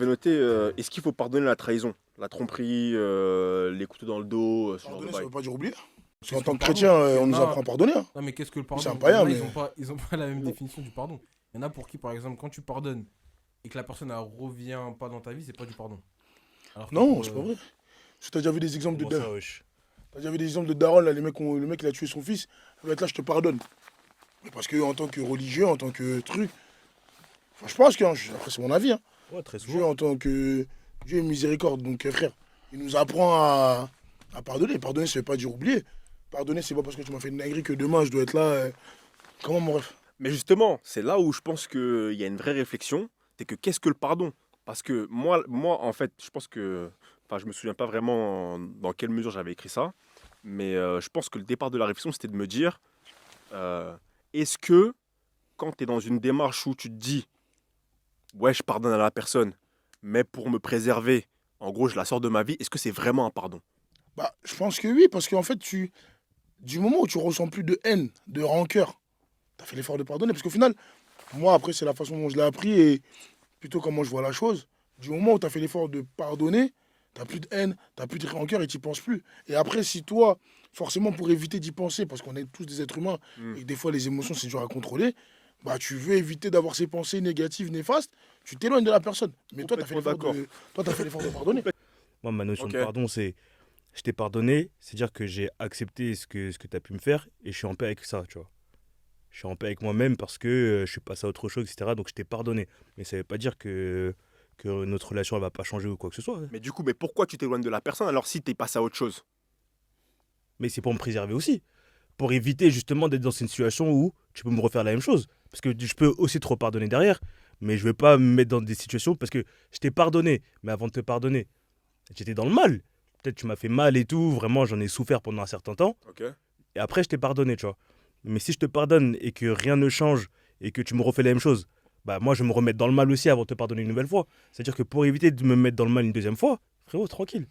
Je vais noter, est-ce qu'il faut pardonner la trahison? La tromperie, les couteaux dans le dos, ce genre de Pardonner, ça bail. veut pas dire oublier. Parce qu'en Qu'est-ce que tant le que chrétien, pardon? Il y on en nous apprend a. à pardonner, hein. Non, mais qu'est-ce que le C'est un pardon? Il y en païen, a, mais. ils ont pas la même définition du pardon. Il y en a pour qui, par exemple, quand tu pardonnes et que la personne ne revient pas dans ta vie, c'est pas du pardon. Alors que Non, pour. c'est pas vrai. Parce que t'as déjà vu des exemples Comment de. ça, wesh? T'as déjà vu des exemples de Daron, là, le mec, il a tué son fils. Il va être là, je te pardonne. Mais parce que, en tant que religieux, en tant que truc. Enfin, je pense que, hein, après, c'est mon avis, hein. Ouais, très Dieu, souvent. en tant que. Dieu est miséricorde. Donc, frère, il nous apprend à pardonner. Pardonner, ça veut pas dire oublier. Pardonner, c'est pas parce que tu m'as fait une dinguerie que demain, je dois être là. Comment, mon ref? Mais justement, c'est là où je pense qu'il y a une vraie réflexion, c'est que qu'est-ce que le pardon? Parce que moi, en fait, je pense que, enfin, je me souviens pas vraiment dans quelle mesure j'avais écrit ça, mais je pense que le départ de la réflexion, c'était de me dire, euh, est-ce que quand tu es dans une démarche où tu te dis, ouais, je pardonne à la personne, mais pour me préserver, en gros, je la sors de ma vie, est-ce que c'est vraiment un pardon? Bah, je pense que oui, parce qu'en fait, du moment où tu ressens plus de haine, de rancœur, tu as fait l'effort de pardonner. Parce qu'au final, moi, après, c'est la façon dont je l'ai appris et plutôt comment je vois la chose. Du moment où tu as fait l'effort de pardonner, tu plus de haine, tu plus de rancœur et tu penses plus. Et après, si toi, forcément, pour éviter d'y penser, parce qu'on est tous des êtres humains Hmm. et que des fois, les émotions, c'est dur à contrôler, bah, tu veux éviter d'avoir ces pensées négatives, néfastes, tu t'éloignes de la personne. Mais toi, tu as fait Complètement l'effort toi, t'as fait l'effort de pardonner. Moi, ma notion Ok. de pardon, c'est je t'ai pardonné, c'est-à-dire que j'ai accepté ce que tu as pu me faire et je suis en paix avec ça, tu vois. Je suis en paix avec moi-même parce que je suis passé à autre chose, etc. Donc je t'ai pardonné. Mais ça veut pas dire que notre relation elle va pas changer ou quoi que ce soit, hein. Mais du coup, mais pourquoi tu t'éloignes de la personne alors si t'es passé à autre chose? Mais c'est pour me préserver aussi. Pour éviter justement d'être dans une situation où tu peux me refaire la même chose. Parce que je peux aussi te repardonner derrière, mais je vais pas me mettre dans des situations parce que je t'ai pardonné. Mais avant de te pardonner, j'étais dans le mal. Peut-être tu m'as fait mal et tout, vraiment j'en ai souffert pendant un certain temps. Ok. Et après je t'ai pardonné, tu vois. Mais si je te pardonne et que rien ne change et que tu me refais la même chose, bah moi je vais me remettre dans le mal aussi avant de te pardonner une nouvelle fois. C'est-à-dire que pour éviter de me mettre dans le mal une deuxième fois, frérot, tranquille.